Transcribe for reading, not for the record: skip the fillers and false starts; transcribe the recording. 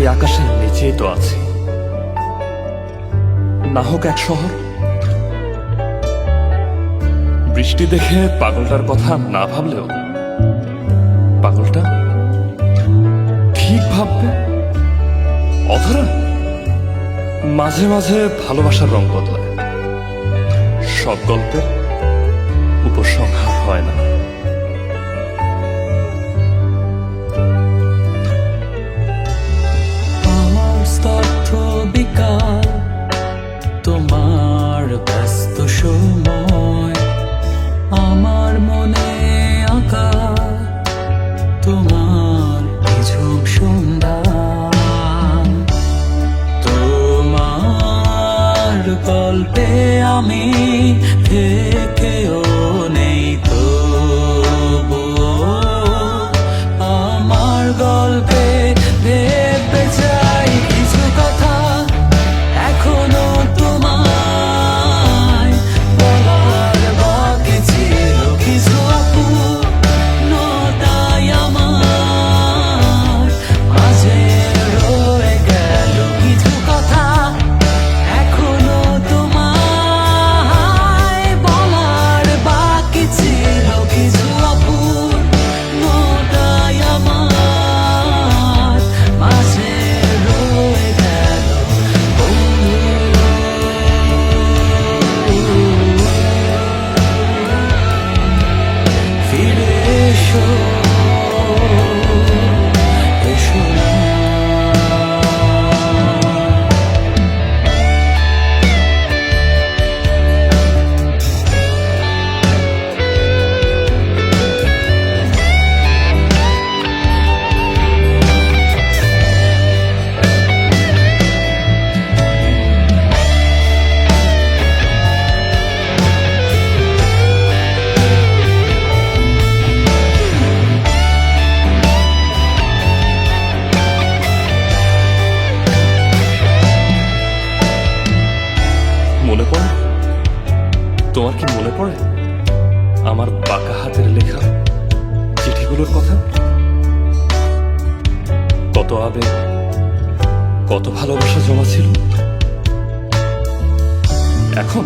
একই আকাশের নিচেই তো আছি, না হোক এক শহর। বৃষ্টি দেখে পাগলটার কথা না ভাবলেও পাগলটা ঠিক ভাববে। অধরা মাঝে মাঝে ভালোবাসার রং বদলায়, সব গল্পের উপসংহার হয় না। আমার স্তব্ধ বিকাল, তোমার ব্যস্ত সময়, আমার মনে আঁকা তোমার নিঝুম সন্ধ্যা। তোমার গল্পে আমি থেকেও নেই তবুও আমার গল্পে ভেবে যাই কিছু কথা এখনো তোমায় বলার বাকি ছিল। কিছু অপূর্ণতাই আমার মাঝে রয়ে গেল। কিছু কথা এখনো তোমায় বলার বাকি ছিল। কিছু অপূর্ণতাই আমার মাঝে রয়ে গেল। ফিরে এসো, এসো না। মনে পড়ে? তোমার কি মনে পড়ে আমার বাঁকা হাতের লেখা চিঠিগুলোর কথা? কত আবেগ, কত ভালোবাসা জমা ছিল। এখন